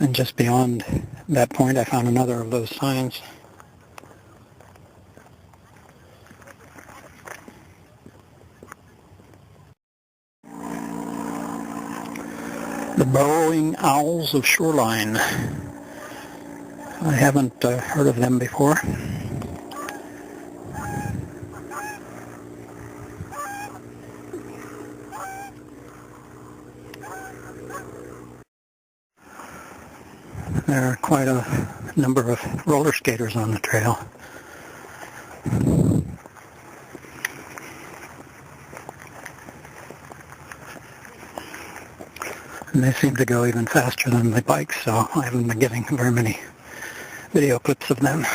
And just beyond that point, I found another of those signs. The Burrowing Owls of Shoreline. I haven't heard of them before. There are quite a number of roller skaters on the trail. And they seem to go even faster than the bikes, so I haven't been getting very many video clips of them.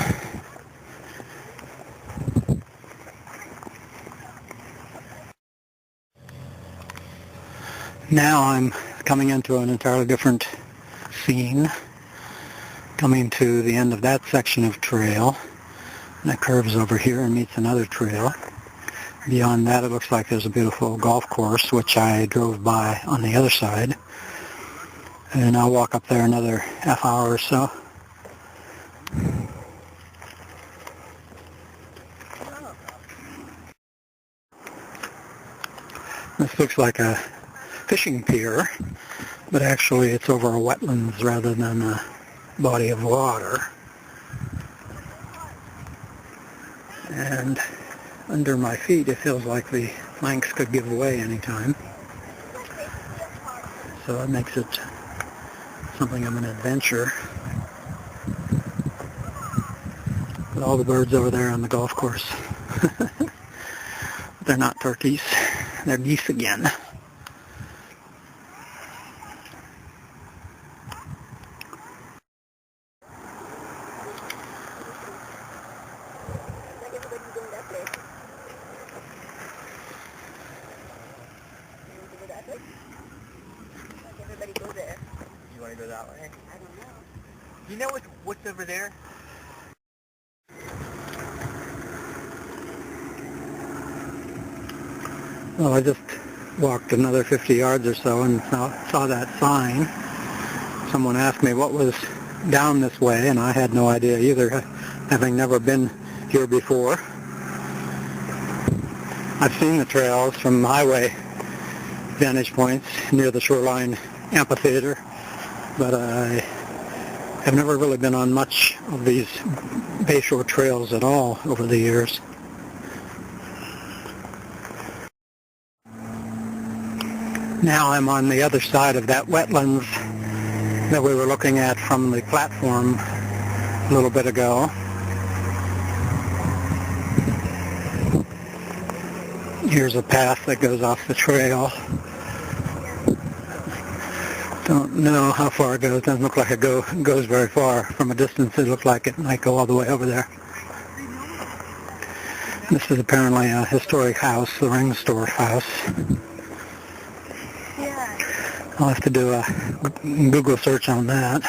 Now I'm coming into an entirely different scene, coming to the end of that section of trail, and it curves over here and meets another trail. Beyond that, it looks like there's a beautiful golf course, which I drove by on the other side, and I'll walk up there another half hour or so. This looks like a fishing pier, but actually it's over a wetlands rather than a body of water. And under my feet it feels like the planks could give away anytime. So that makes it something of an adventure. With all the birds over there on the golf course. They're not turkeys, they're geese again. Everybody go there. You want to go that way? I don't know. You know what's over there? Well, I just walked another 50 yards or so and saw that sign. Someone asked me what was down this way, and I had no idea either, having never been here before. I've seen the trails from highway vantage points near the Shoreline Amphitheater, but I have never really been on much of these Bayshore trails at all over the years. Now I'm on the other side of that wetlands that we were looking at from the platform a little bit ago. Here's a path that goes off the trail. Don't know how far it goes. Doesn't look like it goes very far. From a distance it looked like it might go all the way over there. This is apparently a historic house, the ring store house. I'll have to do a Google search on that.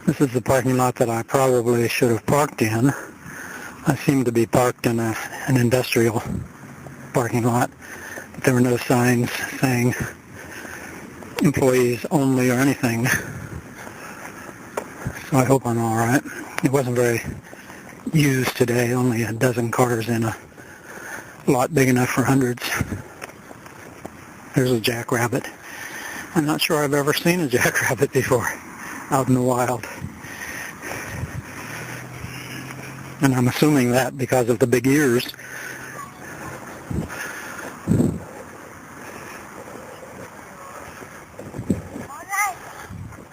This is the parking lot that I probably should have parked in. I seem to be parked in an industrial parking lot, but there were no signs saying employees only or anything. So I hope I'm all right. It wasn't very used today, only a dozen cars in a lot big enough for hundreds. There's a jackrabbit. I'm not sure I've ever seen a jackrabbit before out in the wild. And I'm assuming that because of the big ears.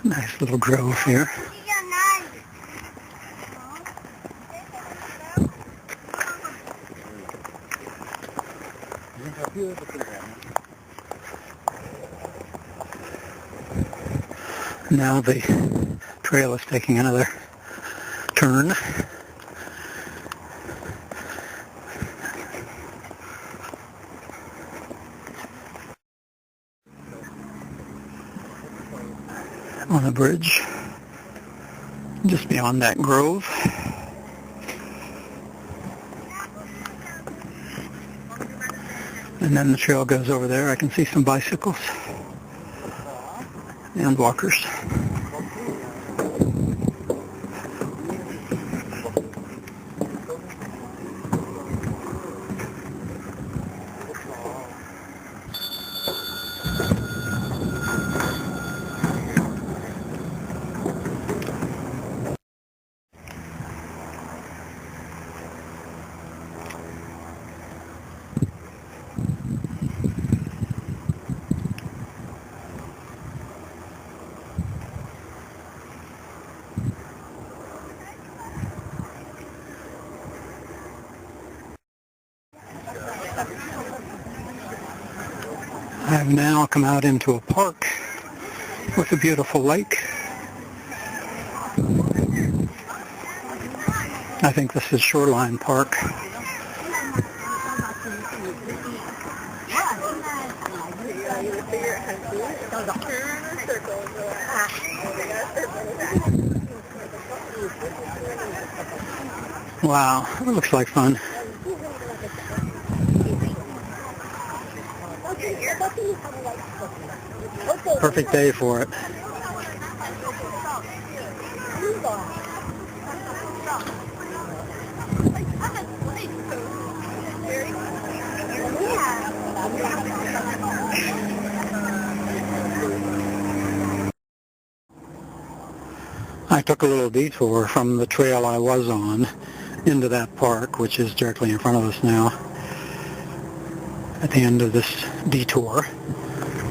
Nice little grove here. Now the trail is taking another turn. On a bridge just beyond that grove. And then the trail goes over there. I can see some bicycles and walkers. I've now come out into a park with a beautiful lake. I think this is Shoreline Park. Wow, it looks like fun. Perfect day for it. I took a little detour from the trail I was on into that park, which is directly in front of us now. At the end of this detour,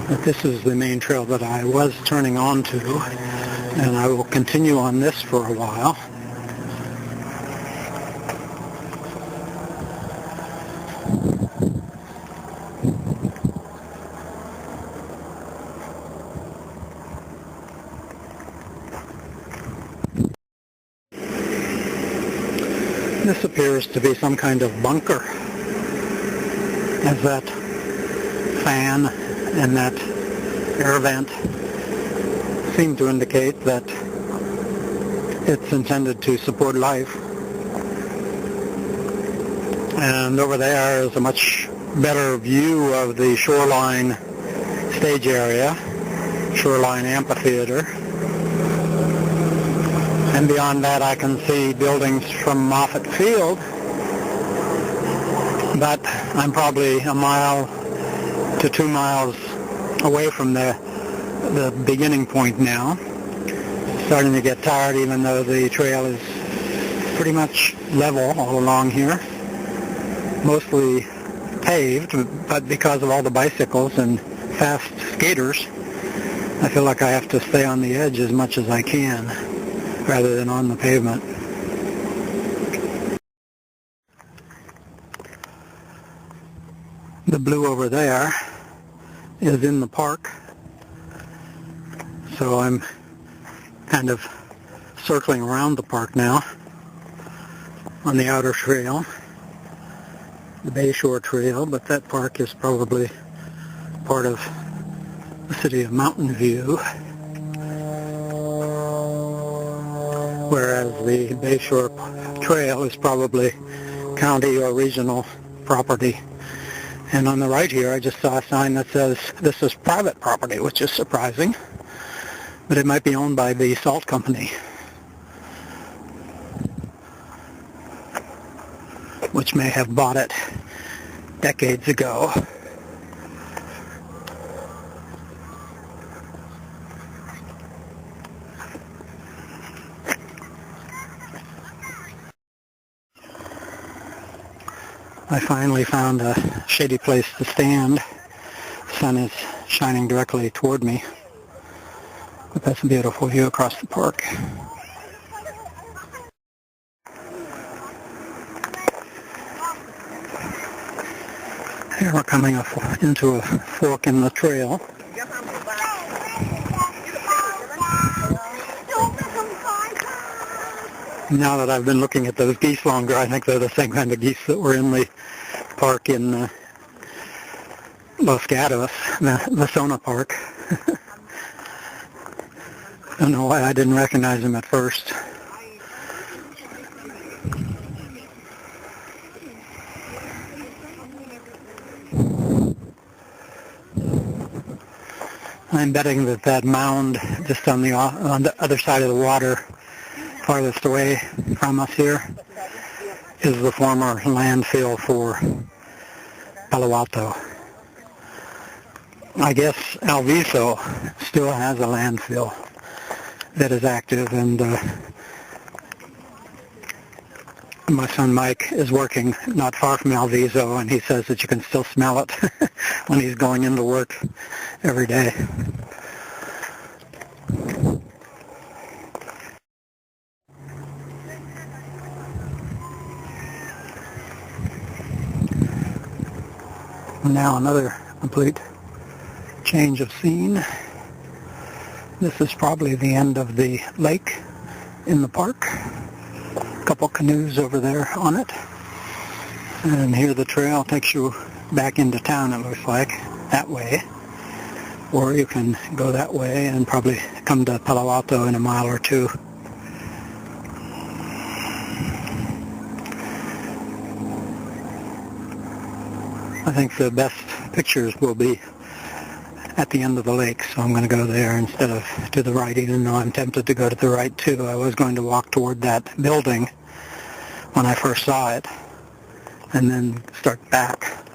but this is the main trail that I was turning onto, and I will continue on this for a while. This appears to be some kind of bunker, as that fan and that air vent seem to indicate that it's intended to support life. And over there is a much better view of the Shoreline stage area, Shoreline Amphitheater. And beyond that I can see buildings from Moffett Field, but I'm probably a mile to 2 miles away from the beginning point now. Starting to get tired, even though the trail is pretty much level all along here. Mostly paved, but because of all the bicycles and fast skaters, I feel like I have to stay on the edge as much as I can, rather than on the pavement. The blue over there is in the park, so I'm kind of circling around the park now on the outer trail, the Bayshore Trail, but that park is probably part of the city of Mountain View, whereas the Bayshore Trail is probably county or regional property. And on the right here I just saw a sign that says this is private property, which is surprising, but it might be owned by the salt company, which may have bought it decades ago. I finally found a shady place to stand. The sun is shining directly toward me, but that's a beautiful view across the park. Here we're coming into a fork in the trail. Now that I've been looking at those geese longer, I think they're the same kind of geese that were in the park in Los Gatos, the Sona Park. Don't know why I didn't recognize them at first. I'm betting that that mound just on the other side of the water, farthest away from us here, is the former landfill for Palo Alto. I guess Alviso still has a landfill that is active, and my son Mike is working not far from Alviso, and he says that you can still smell it when he's going into work every day. Now another complete change of scene. This is probably the end of the lake in the park. A couple canoes over there on it. And here the trail takes you back into town, it looks like, that way. Or you can go that way and probably come to Palo Alto in a mile or two. I think the best pictures will be at the end of the lake, so I'm going to go there instead of to the right, even though I'm tempted to go to the right too. I was going to walk toward that building when I first saw it and then start back.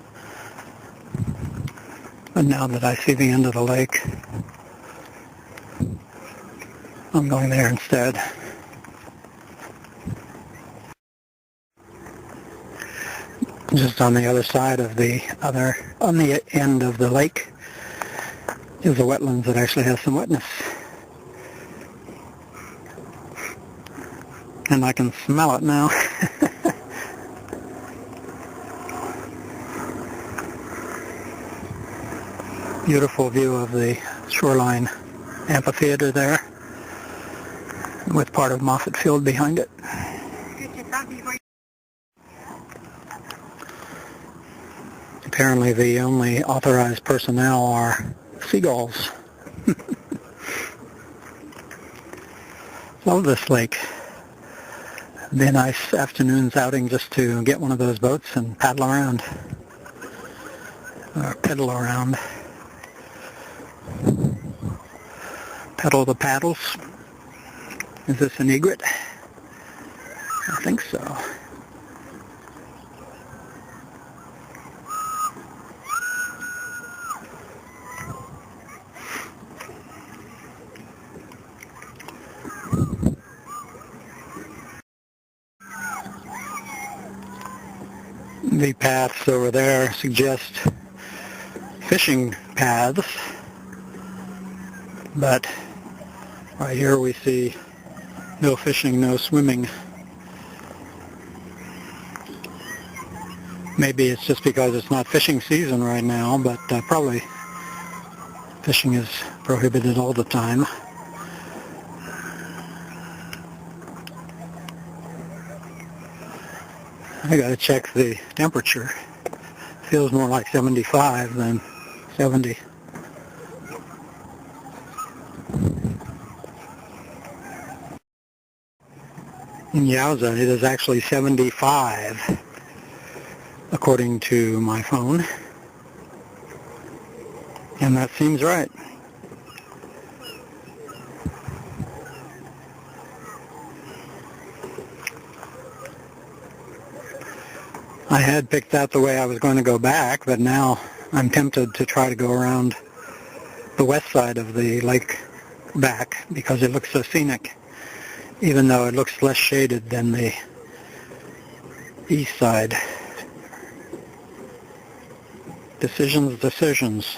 But now that I see the end of the lake, I'm going there instead. Just on the other side of on the end of the lake is a wetlands that actually has some wetness. And I can smell it now. Beautiful view of the Shoreline Amphitheater there, with part of Moffett Field behind it. Apparently the only authorized personnel are seagulls. Love this lake. It'd be a nice afternoon's outing just to get one of those boats and paddle around. Or pedal around. Pedal the paddles. Is this an egret? I think so. The paths over there suggest fishing paths, but right here we see no fishing, no swimming. Maybe it's just because it's not fishing season right now, but probably fishing is prohibited all the time. I gotta check the temperature. Feels more like 75 than 70. In Yowza, it is actually 75, according to my phone. And that seems right. I had picked out the way I was going to go back, but now I'm tempted to try to go around the west side of the lake back because it looks so scenic, even though it looks less shaded than the east side. Decisions.